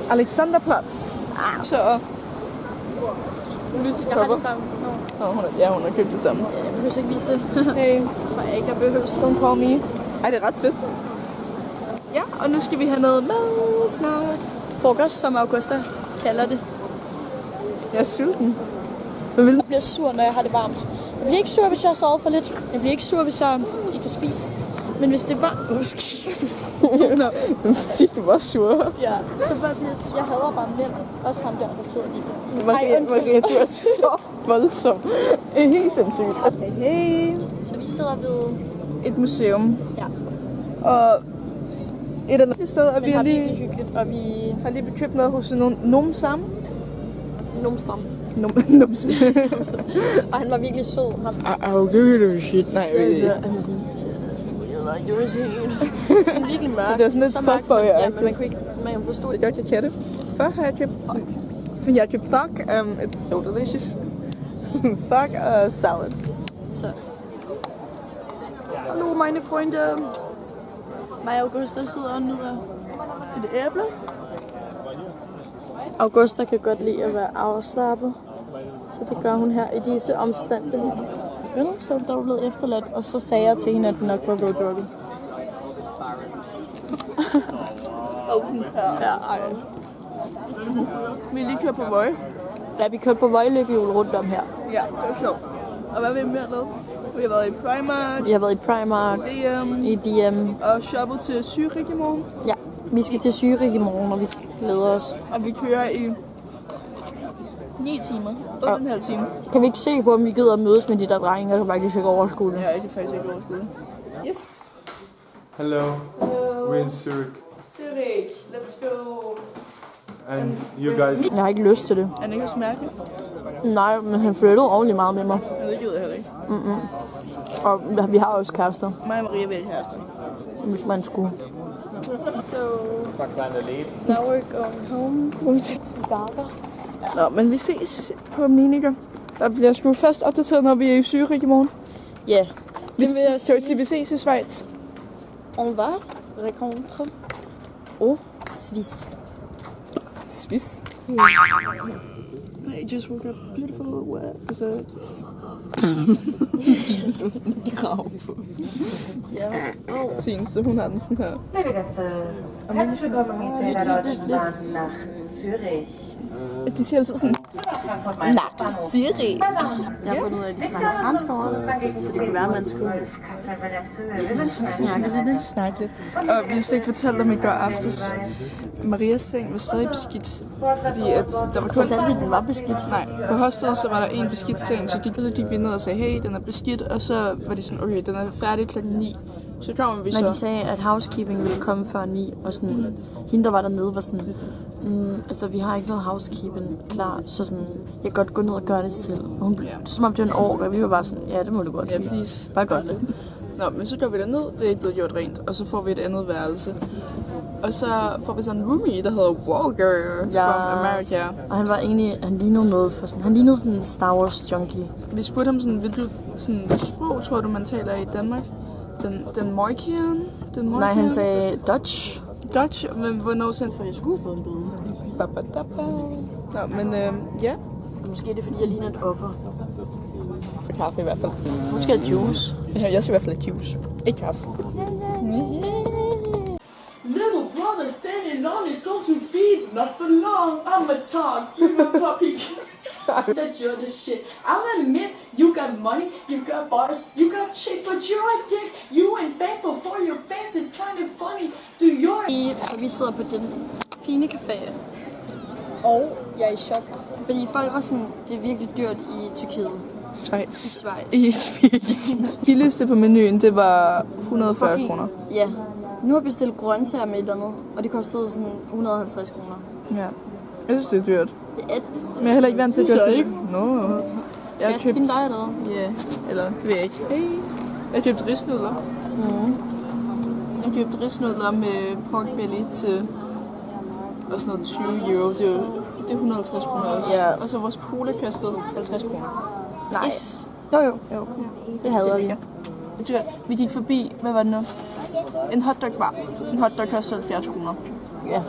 Alexanderplatz. Så... Jeg har det samme. Hun har købt det samme. Jeg behøver ikke vise det. Hey, tror jeg ikke, jeg behøver. don't call me. Ej, det er ret fedt. Ja, og nu skal vi have noget mad snart. Frokost, som Augusta kalder det. Jeg er sulten. Hvad vil du? Jeg bliver sur, når jeg har det varmt. Jeg bliver ikke sur, hvis jeg har sovet for lidt. Jeg bliver ikke sur, hvis jeg ikke kan spise. Men hvis det var... Fordi du var sur. Ja, så var det... Jeg hader bare mænd. Også ham der sidder lige der. Maria, du er så voldsom. Det er helt sindssygt. Hey. Så vi sidder ved... Et museum. Ja. Og et eller andet sted, og vi har lige hyggeligt, og vi har lige købt noget hos nogen sammen. Numsam. Numsam. Og han var virkelig sød. Okay, shit. Nej, jeg ved ikke. Sådan virkelig mørk. Det var sådan lidt fuckboy. Ja, men man kunne ikke... Man forstod det. Det godt, jeg kan det. Fuck har jeg købt. Jeg har købt fuck. It's so delicious. Fuck salad. Så. Hallo, meine Freunde. Mig og Augusta sidder og nyder et æble. Augusta kan godt lide at være afslappet. Så det gør hun her i disse omstændigheder. Så der var blevet efterladt, og så sagde jeg til hende, at den nok var blevet drukket. Ja, ej. Vi er lige kørt på Vøje. Ja, vi kørte på Vøjløbehjul rundt om her. Ja, det var sjovt. Og hvad vil vi mere lavet? Vi har været i Primark. Vi har været i Primark. DM. I DM. Og shoppet til Zürich i morgen. Ja, vi skal til Zürich i morgen, og vi glæder os. Og vi kører i 9 timer. 8,5 timer. Kan vi ikke se på, om vi gider at mødes med de der drenge? Jeg kan faktisk ikke overskue det. Ja, jeg kan faktisk ikke overskue det. Yes. Hello. Hello. We're in Zurich. Zurich. Let's go. And you guys... Jeg har ikke lyst til det. Er det ikke også mærkeligt? Nej, men han flyttede ordentligt meget med mig. Ja, det gider jeg heller ikke. Og vi har også kærester, Mig og Maria vil have kærester. hvis man skulle. So, now we're going home. Nu til cigaretter. Nå, men vi ses på Miniker. Der bliver sgu først opdateret, når vi er i Zürich i morgen. Ja, Vi det vil jeg sige. til vi ses i Schweiz. On va rencontre au Suisse. Swiss. I just woke up beautiful wet with a... Du er sådan en grav på. Ja. Tine, så hun har den sådan her. Herzlich willkommen in der Deutschen Bahn nach Zürich. De siger altid sådan... Nach Zürich. Jeg har fundet ud af, at de snakker fransk over, så det kan være, at man skulle Snakke lidt. Og vi har slet ikke fortalt om i går aftes. Marias seng var stadig beskidt. Fordi at der var kun... Fortalte vi, at den var beskidt? Nej, på hostet så var der en beskidt seng, så de gik ned og sagde, hey, den er beskidt, og så var de sådan, okay, den er færdig klokken 9. Så kommer vi så... Men de sagde, at housekeeping ville komme før 9, og sådan, hende der var dernede var sådan, altså vi har ikke noget housekeeping klar, så sådan, jeg kan godt gå ned og gøre det selv. Og hun, som om det var en år, og vi var bare sådan, ja, det må du godt. Ja, please. Bare gør det. Nå, men så går vi derned, det er ikke blevet gjort rent, og så får vi et andet værelse. Og så får vi sådan en roomie, der hedder Walker from America. Og han var egentlig, han lignede noget for sådan, han lignede sådan en Star Wars junkie. Vi spurgte ham sådan, vil du sådan sprog, tror du, man taler i Danmark? Den Moikian? Nej, han sagde Dutch. Dutch, men hvornår sendte for, Jeg skulle få en bøde. Nå, men ja. Måske er det, fordi jeg ligner et offer. Kaffe i hvert fald. Nu skal jeg juice. Ja, jeg skal i hvert fald have juice. Ikke kaffe. Little brother standing on his own 2 feet, not for long, I'ma talk, you a puppy. That you're the shit. I'll admit, you got money, you got bars, you got chick, but you're a dick. You ain't thankful for your fans, it's kind of funny. Do your... Så vi sidder på den fine café. Og jeg er i chok. Fordi folk var sådan, det er virkelig dyrt i Tyrkiet. Schweiz. I Schweiz. Det billigste på menuen, det var 140 kroner. Ja. Nu har jeg bestilt grøntsager med et eller andet, og det kostede sådan 150 kroner. Ja. Jeg synes, det er dyrt. Det er et. Men jeg er heller ikke vant til at gøre til det. Nå. Skal jeg finde dig eller hvad? Ja, eller det ved jeg ikke. Hey. Jeg har købt risnudler. Jeg har købt risnudler med pork belly til og sådan noget 20 euro. Det er 150 kroner også. Ja. Og så vores cola kostede 50 kroner. Nej. Yes. Jo. Jo. Det hader vi. Vi gik forbi, hvad var det nu? En hotdog-bar. En hotdog koster 70 kroner. Ja.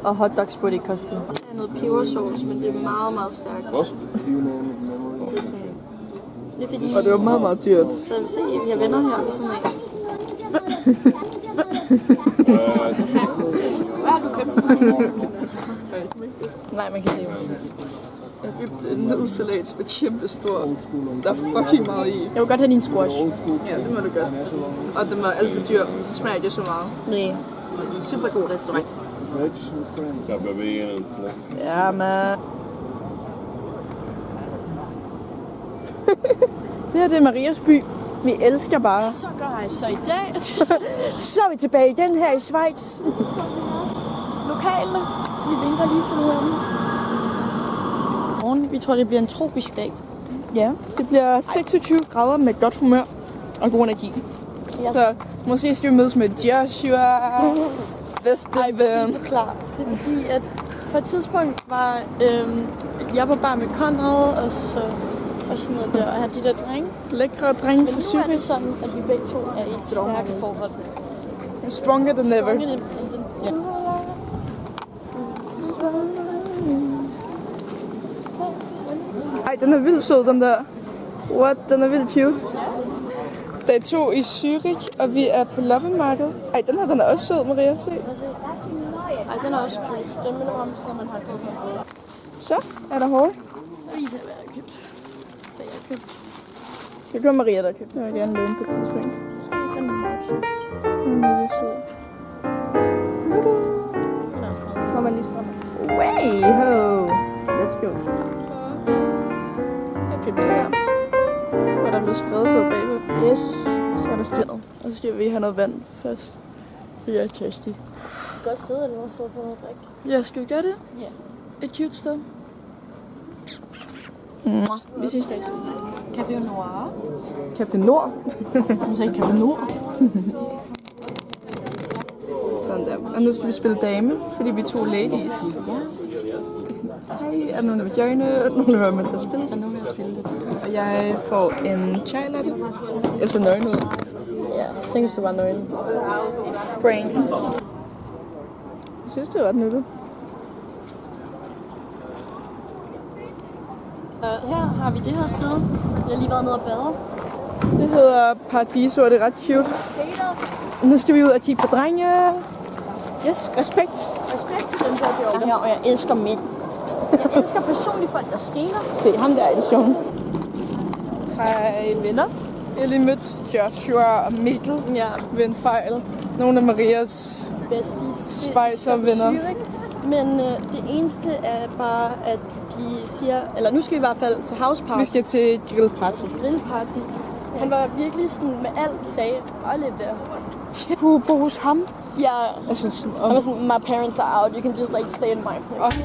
Og hotdogs burde ikke koste. Der er noget pebersauce, men det er meget, meget stærkt. Det er sådan... Det er fordi... Og det var meget, meget dyrt. Så jeg vil se, at jeg venner her ved sådan af. Hvad har du købt? Nej, man kan se det. Jeg købte en nudelsalat med kæmpe stor. Der er fucking meget i. Jeg vil godt have din squash. Ja, det må du godt. Og den var alt for dyr. Det smager ikke så meget. Nej. Super god restaurant. Ja, man. Det her det er Marias by. Vi elsker bare. Så gør jeg så i dag. Så er vi tilbage igen her i Schweiz. Lokale. Vi vinker lige til morgen. Vi tror, det bliver en tropisk dag. Ja, det bliver 26 grader med godt humør og god energi. Ja. Så måske skal vi mødes med Joshua. Vesteven. Klar. Det er fordi, at på et tidspunkt var jeg på bar med Conrad og sådan noget der, og have de der drenge. Lækre drenge Men fra nu er Zürich. det sådan, at vi begge to er i et stærkt forhold. Stronger than ever. Ja. Ej, den er vildt sød, den der. What? Den er vildt cute. Dag 2 i Zürich, og vi er på loppemarkedet. Ej, den her, den er også sød, Maria. Se. Ej, den er også cute. Den minder mig om sådan, når man har drukket noget. Så er der hår. Så viser jeg, hvad jeg har købt. Så jeg har købt. Det gør Maria, der købte. Jeg vil gerne låne på et tidspunkt. Den er meget cute. Den er mega sød. Den er også meget. Må man lige stramme. Way ho. Let's go. Jeg købte det her. Hvor der blev skrevet på bagved. Yes. Så er der styr. Og så skal vi have noget vand først. Jeg er thirsty. Du kan godt sidde eller stå for noget drik. Ja, skal vi gøre det? Ja. Et cute sted. Vi ses gæst. Café Noir. Café Nord. Hun sagde Café Nord. Sådan der. Og nu skal vi spille dame, fordi vi er 2 ladies. Ja. Hej, er der nogen, der vil joine? Er der nogen, der vil være med til at spille? Så nu vil jeg spille lidt. Og jeg får en chai latte. Jeg ser nøgen ud. Ja, tænk hvis du var nøgen. Brain. Jeg synes, det er ret nuttet. Her har vi det her sted. Vi har lige været nede og bade. Det hedder Paradiso, og det er ret cute. Nu skal vi ud og kigge på drenge. Yes, respekt. Respekt til dem, der gjorde det her, og jeg elsker mænd. Jeg elsker personligt folk, der skater. Se, ham der elsker hun. Hej venner. Jeg har lige mødt Joshua og Mikkel ved en fejl. Nogle af Marias Besties. Schweizer-venner. Men det eneste er bare, at de siger... Eller nu skal vi i hvert fald til houseparty. Vi skal til et grillparty. Grillparty. Han var virkelig sådan med alt, sagde, bare lidt der. Kunne du bo hos ham? Ja, Altså, som han om... var sådan, my parents are out, you can just like stay in my place.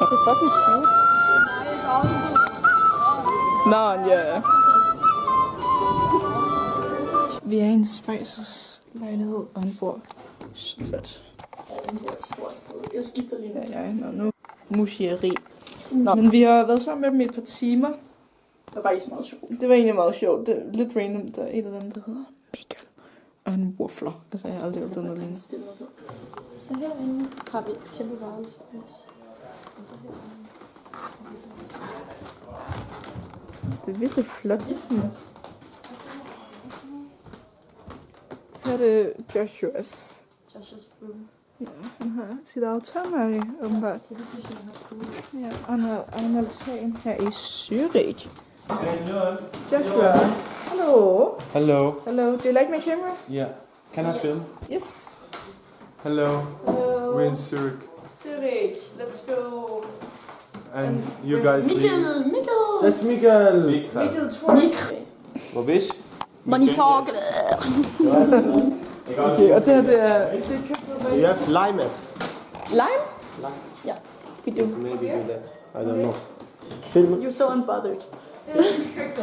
Det er fucking cute. Nå, ja. Vi er i en Schweizers lejlighed, og han bor stort. Jeg skifter lige. Nu musieri. Nå, men vi har været sammen med dem i et par timer. Det var faktisk meget sjovt. Det var egentlig meget sjovt. Det er lidt random. Der er et eller andet, der hedder Mikkel. Og han waffler. Altså, jeg har aldrig oplevet noget lignende. Så herinde har vi et kæmpe værelse. Det er virkelig flot. Her er det Joshua's. room. Ja, han har sit eget tørmærke, åbenbart. Ja, og han har en altan her i Zürich. Joshua. Hello. Hello. Hello. Do you like my camera? Yeah. Can I film? Yes. Hello. Hello. We're in Zurich. Zurich. Let's go. And you guys leave. Mikkel! That's Mikael. Mikkel 20. Hvor hvis? Money talk! Okay, og det her, det er købt med Yes, lime. lime? Ja, We do. Maybe do that. I don't know. Film. you're so unbothered.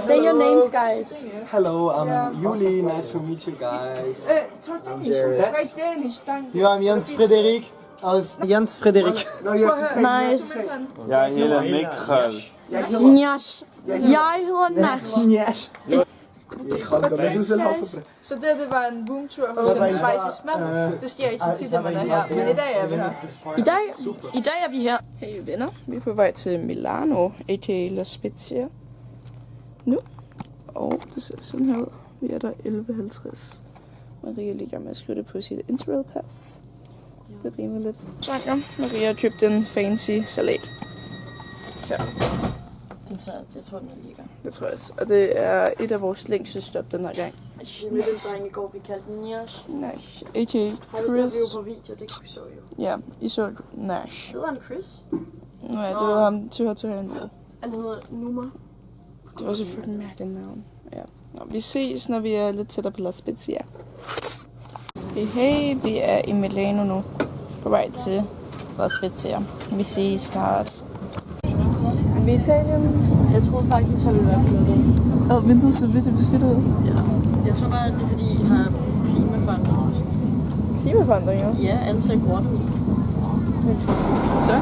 Say your names, guys. Hello, I'm Juli. Nice to meet you guys. You, I'm Jens Frederik. Jens Frederik. Nice. Jeg hedder Mikkel. Njash. Jeg hedder Nash. Så det var en boomtur hos en schweizisk mand. Det sker ikke så tit, at man er her. Men i dag er vi her. I dag er vi her. Hey venner, vi er på vej til Milano, a.k.a. La Spezia. Nu. Og det ser sådan her ud. Vi er der 11.50. Maria ligger med at slutte på sit Interrail pass. Det rimer lidt. Så Maria har købt en fancy salat. Her. Jeg tror, den ligger. Det tror jeg også. Og det er et af vores længste stop den her gang. Med den dreng i går, vi kaldte Njash. Nash. A.k.a. Har du det Chris. på video? Det kan vi så jo. Ja, I så Nash. Hedder han Chris? Nå ja, det var ham til højre. Han hedder Numa. Det var selvfølgelig mærkeligt navn. Ja. Nå, vi ses, når vi er lidt tættere på La Spezia. Hey, vi er i Milano nu. På vej til La Spezia. Vi ses snart. Vi er i Italien. Jeg troede faktisk, han ville være flyttet. Vinduet så vidt beskyttet ud. Ja. Jeg tror bare, det er fordi, I har klimaforandringer. Klimaforandringer? Ja, alle ser gråt ud. Så.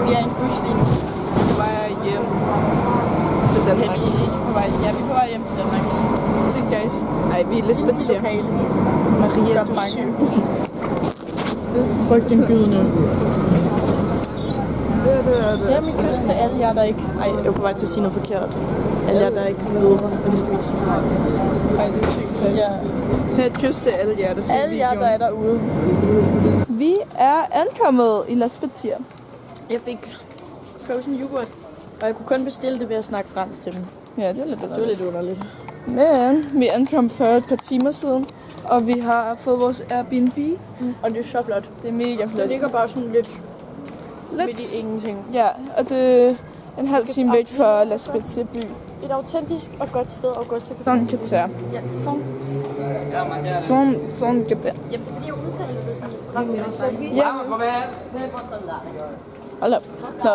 Vi er i en bus lige nu. På vej hjem til Danmark. Vi er på vej hjem til Danmark. Se guys. Ej, vi er i La Spezia. Maria, du er syg. Fucking gydende. Det. Her er min kys til alle jer, der ikke... Ej, jeg er på vej til at sige noget forkert. Alle jer, der ikke møder mig, og det skal vi ikke sige. Ej, det er sygt selv. Ja. Her er et kys til alle jer, der ser Alle jer, der er derude. Vi er ankommet i La Spezia. Jeg fik frozen yoghurt, og jeg kunne kun bestille det ved at snakke fransk til dem. Ja, det er lidt Det var lidt underligt. Men vi ankom for et par timer siden, og vi har fået vores Airbnb. Og det er så flot. Det er mega flot. Det ligger bare sådan lidt midt i ingenting. Ja, og det er en halv time væk fra La Spezia by. Et autentisk og godt sted, Augusta kan Sådan kvarter. Ja, sådan. Sådan kvarter. Jamen, fordi jeg udtaler det sådan. Ja. Hold op. Nå,